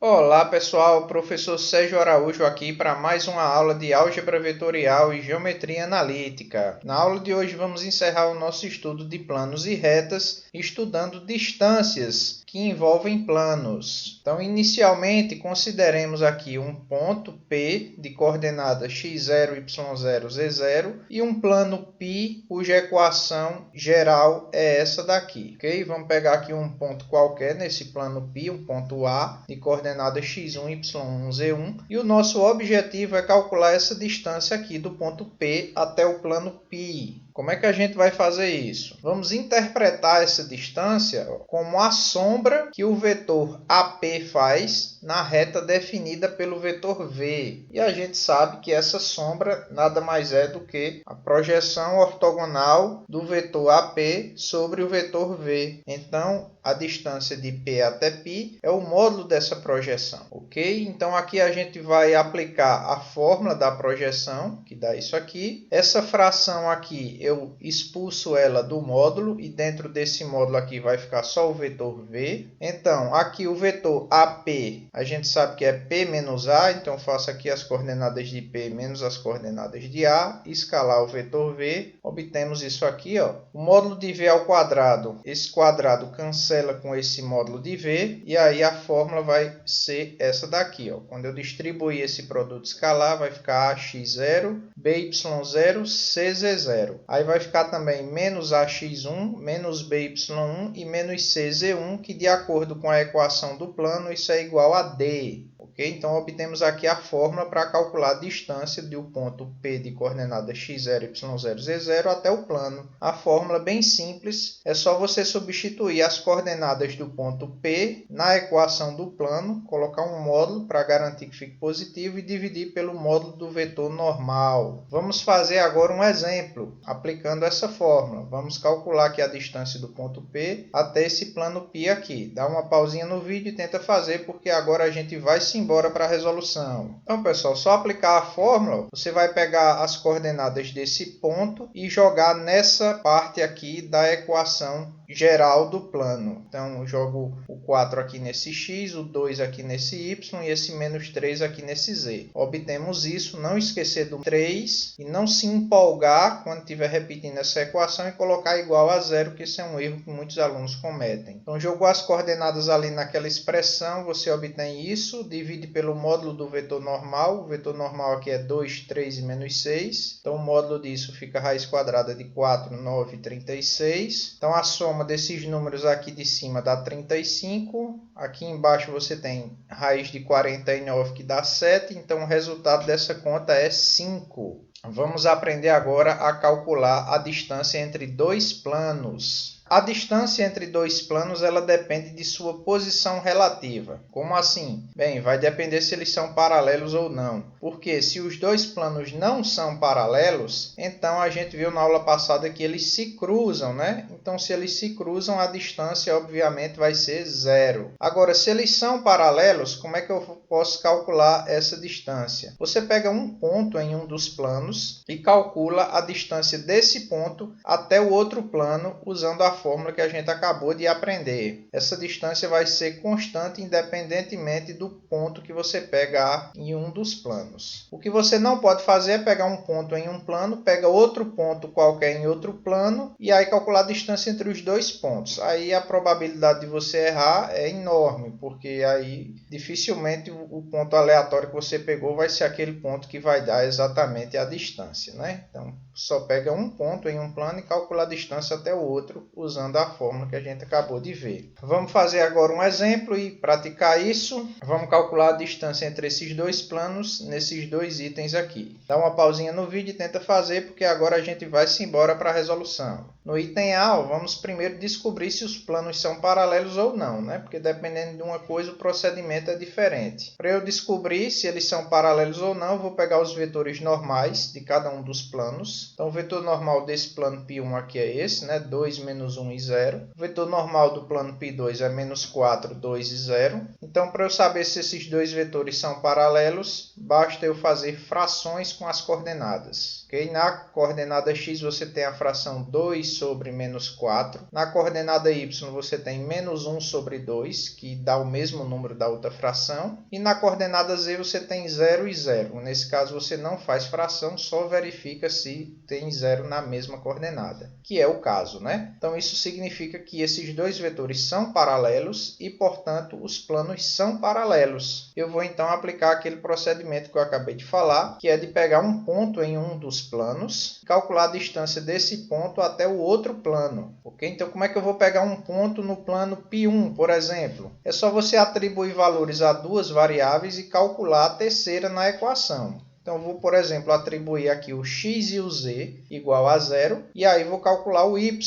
Olá pessoal, professor Sérgio Araújo aqui para mais uma aula de álgebra vetorial e geometria analítica. Na aula de hoje vamos encerrar o nosso estudo de planos e retas, estudando distâncias que envolvem planos. Então, inicialmente, consideremos aqui um ponto P de coordenadas x0, y0, z0 e um plano π cuja equação geral é essa daqui, ok? Vamos pegar aqui um ponto qualquer nesse plano π, um ponto A de coordenadas x1, y1, z1 e o nosso objetivo é calcular essa distância aqui do ponto P até o plano π. Como é que a gente vai fazer isso? Vamos interpretar essa distância como a sombra que o vetor AP faz na reta definida pelo vetor V. E a gente sabe que essa sombra nada mais é do que a projeção ortogonal do vetor AP sobre o vetor V. Então, a distância de P até π é o módulo dessa projeção, ok? Então, aqui a gente vai aplicar a fórmula da projeção, que dá isso aqui. Essa fração aqui, eu expulso ela do módulo e dentro desse módulo aqui vai ficar só o vetor V. Então, aqui o vetor AP, a gente sabe que é P menos A, então faço aqui as coordenadas de P menos as coordenadas de A, escalar o vetor V, obtemos isso aqui, ó. O módulo de V ao quadrado, esse quadrado cancela com esse módulo de V, e aí a fórmula vai ser essa daqui, ó. Quando eu distribuir esse produto escalar, vai ficar AX0, BY0, CZ0. Aí vai ficar também menos AX1, menos BY1 e menos CZ1, que de acordo com a equação do plano, isso é igual a D. Okay? Então, obtemos aqui a fórmula para calcular a distância do ponto P de coordenadas x0, y0, z0 até o plano. A fórmula bem simples, é só você substituir as coordenadas do ponto P na equação do plano, colocar um módulo para garantir que fique positivo e dividir pelo módulo do vetor normal. Vamos fazer agora um exemplo, aplicando essa fórmula. Vamos calcular aqui a distância do ponto P até esse plano π aqui. Dá uma pausinha no vídeo e tenta fazer, porque agora a gente vai se embora para a resolução. Então, pessoal, só aplicar a fórmula, você vai pegar as coordenadas desse ponto e jogar nessa parte aqui da equação geral do plano. Então, eu jogo o 4 aqui nesse x, o 2 aqui nesse y e esse menos 3 aqui nesse z. Obtemos isso, não esquecer do 3 e não se empolgar quando estiver repetindo essa equação e colocar igual a zero, que esse é um erro que muitos alunos cometem. Então, jogou as coordenadas ali naquela expressão, você obtém isso, divide pelo módulo do vetor normal. O vetor normal aqui é 2, 3 e menos 6. Então, o módulo disso fica raiz quadrada de 4, 9, 36. Então, a soma desses números aqui de cima dá 35. Aqui embaixo você tem raiz de 49, que dá 7. Então, o resultado dessa conta é 5. Vamos aprender agora a calcular a distância entre dois planos. A distância entre dois planos ela depende de sua posição relativa. Como assim? Bem, vai depender se eles são paralelos ou não. Porque se os dois planos não são paralelos, então a gente viu na aula passada que eles se cruzam, né? Então, se eles se cruzam, a distância obviamente vai ser zero. Agora, se eles são paralelos, como é que eu posso calcular essa distância? Você pega um ponto em um dos planos e calcula a distância desse ponto até o outro plano usando a fórmula que a gente acabou de aprender. Essa distância vai ser constante independentemente do ponto que você pegar em um dos planos. O que você não pode fazer é pegar um ponto em um plano, pega outro ponto qualquer em outro plano e aí calcular a distância entre os dois pontos. Aí a probabilidade de você errar é enorme, porque aí dificilmente o ponto aleatório que você pegou vai ser aquele ponto que vai dar exatamente a distância, né? Então, só pega um ponto em um plano e calcula a distância até o outro usando a fórmula que a gente acabou de ver. Vamos fazer agora um exemplo e praticar isso. Vamos calcular a distância entre esses dois planos nesses dois itens aqui. Dá uma pausinha no vídeo e tenta fazer, porque agora a gente vai se embora para a resolução. No item A, vamos primeiro descobrir se os planos são paralelos ou não, né? Porque dependendo de uma coisa, o procedimento é diferente. Para eu descobrir se eles são paralelos ou não, eu vou pegar os vetores normais de cada um dos planos. Então, o vetor normal desse plano π1 aqui é esse, né? 2, menos 1 e 0. O vetor normal do plano π2 é menos 4, 2 e 0. Então, para eu saber se esses dois vetores são paralelos, basta eu fazer frações com as coordenadas. ok? Na coordenada x você tem a fração 2 sobre menos 4. Na coordenada y você tem menos 1 sobre 2, que dá o mesmo número da outra fração. E na coordenada z você tem 0 e 0. Nesse caso você não faz fração, só verifica se tem 0 na mesma coordenada, que é o caso, né? Então isso significa que esses dois vetores são paralelos e, portanto, os planos são paralelos. Eu vou então aplicar aquele procedimento que eu acabei de falar, que é de pegar um ponto em um dos planos, calcular a distância desse ponto até o outro plano, ok? Então, como é que eu vou pegar um ponto no plano π1, por exemplo? É só você atribuir valores a duas variáveis e calcular a terceira na equação. Então, eu vou, por exemplo, atribuir aqui o x e o z igual a 0, e aí vou calcular o y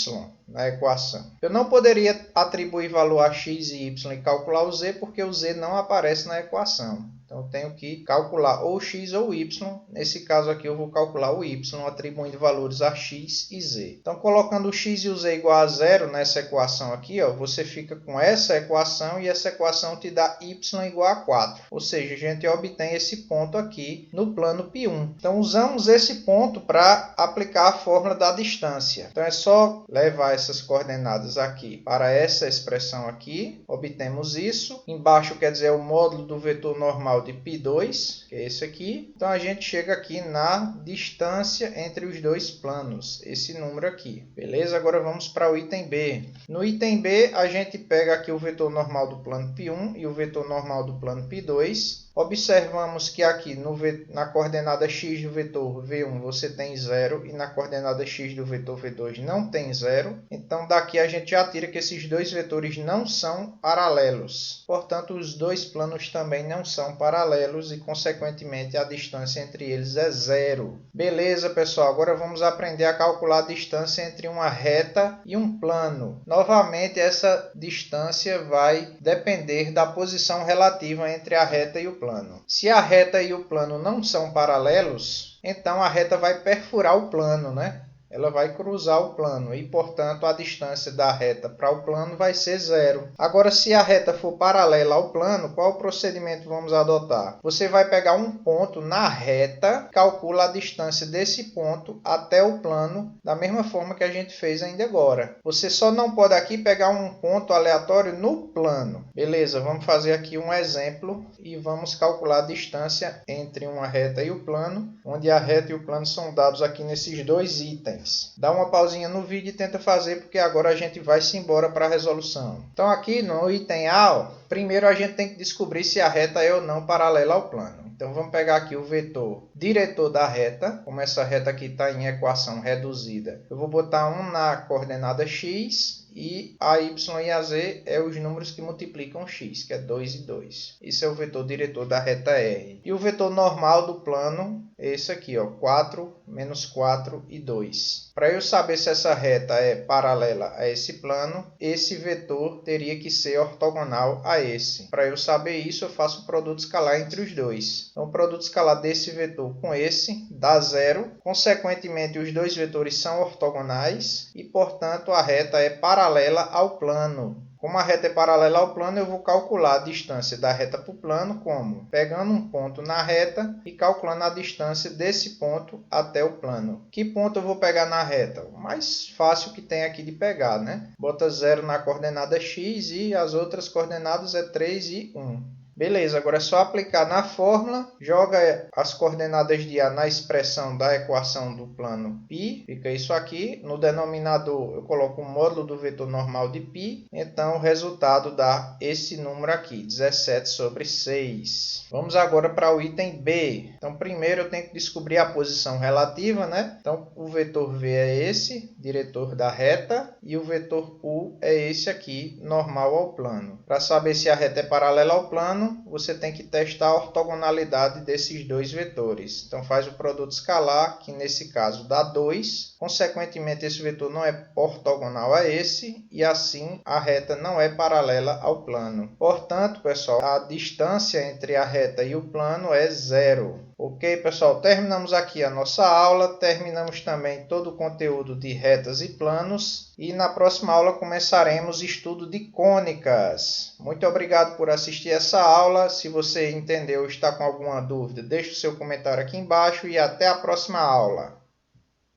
na equação. Eu não poderia atribuir valor a x e y e calcular o z, porque o z não aparece na equação. Então, eu tenho que calcular ou x ou y. Nesse caso aqui, eu vou calcular o y, atribuindo valores a x e z. Então, colocando o x e o z igual a 0 nessa equação aqui, ó, você fica com essa equação e essa equação te dá y igual a 4. Ou seja, a gente obtém esse ponto aqui no plano π1. Então, usamos esse ponto para aplicar a fórmula da distância. Então, é só levar essas coordenadas aqui para essa expressão aqui. Obtemos isso. Embaixo quer dizer o módulo do vetor normal de π2, que é esse aqui. Então, a gente chega aqui na distância entre os dois planos, esse número aqui. Beleza? Agora vamos para o item B. No item B, a gente pega aqui o vetor normal do plano π1 e o vetor normal do plano π2. Observamos que aqui na coordenada x do vetor v1 você tem 0 e na coordenada x do vetor v2 não tem 0. Então, daqui a gente já tira que esses dois vetores não são paralelos. Portanto, os dois planos também não são paralelos e, consequentemente, a distância entre eles é 0. Beleza, pessoal? Agora vamos aprender a calcular a distância entre uma reta e um plano. Novamente, essa distância vai depender da posição relativa entre a reta e o plano. Se a reta e o plano não são paralelos, então a reta vai perfurar o plano, né? Ela vai cruzar o plano e, portanto, a distância da reta para o plano vai ser 0. Agora, se a reta for paralela ao plano, qual procedimento vamos adotar? Você vai pegar um ponto na reta, calcula a distância desse ponto até o plano, da mesma forma que a gente fez ainda agora. Você só não pode aqui pegar um ponto aleatório no plano. Beleza, vamos fazer aqui um exemplo e vamos calcular a distância entre uma reta e o plano, onde a reta e o plano são dados aqui nesses dois itens. Dá uma pausinha no vídeo e tenta fazer, porque agora a gente vai se embora para a resolução. Então, aqui no item A, primeiro a gente tem que descobrir se a reta é ou não paralela ao plano. Então, vamos pegar aqui o vetor diretor da reta. Como essa reta aqui está em equação reduzida, eu vou botar 1 na coordenada x e a y e a z é os números que multiplicam x, que é 2 e 2. Esse é o vetor diretor da reta R. E o vetor normal do plano é esse aqui, ó, 4, menos 4 e 2. Para eu saber se essa reta é paralela a esse plano, esse vetor teria que ser ortogonal a esse. Para eu saber isso, eu faço o produto escalar entre os dois. Então, o produto escalar desse vetor com esse dá 0. Consequentemente, os dois vetores são ortogonais e, portanto, a reta é paralela ao plano. Como a reta é paralela ao plano, eu vou calcular a distância da reta para o plano como? Pegando um ponto na reta e calculando a distância desse ponto até o plano. Que ponto eu vou pegar na reta? O mais fácil que tem aqui de pegar, né? Bota 0 na coordenada x e as outras coordenadas é 3 e 1. Beleza, agora é só aplicar na fórmula, joga as coordenadas de A na expressão da equação do plano π, fica isso aqui. No denominador eu coloco o módulo do vetor normal de π, então o resultado dá esse número aqui, 17 sobre 6. Vamos agora para o item B. Então primeiro eu tenho que descobrir a posição relativa, né? Então o vetor V é esse, diretor da reta, e o vetor U é esse aqui, normal ao plano. Para saber se a reta é paralela ao plano, você tem que testar a ortogonalidade desses dois vetores. Então, faz o produto escalar, que nesse caso dá 2. Consequentemente, esse vetor não é ortogonal a esse, e assim a reta não é paralela ao plano. Portanto, pessoal, a distância entre a reta e o plano é 0. Ok, pessoal? Terminamos aqui a nossa aula, terminamos também todo o conteúdo de retas e planos e na próxima aula começaremos estudo de cônicas. Muito obrigado por assistir essa aula. Se você entendeu ou está com alguma dúvida, deixe o seu comentário aqui embaixo e até a próxima aula.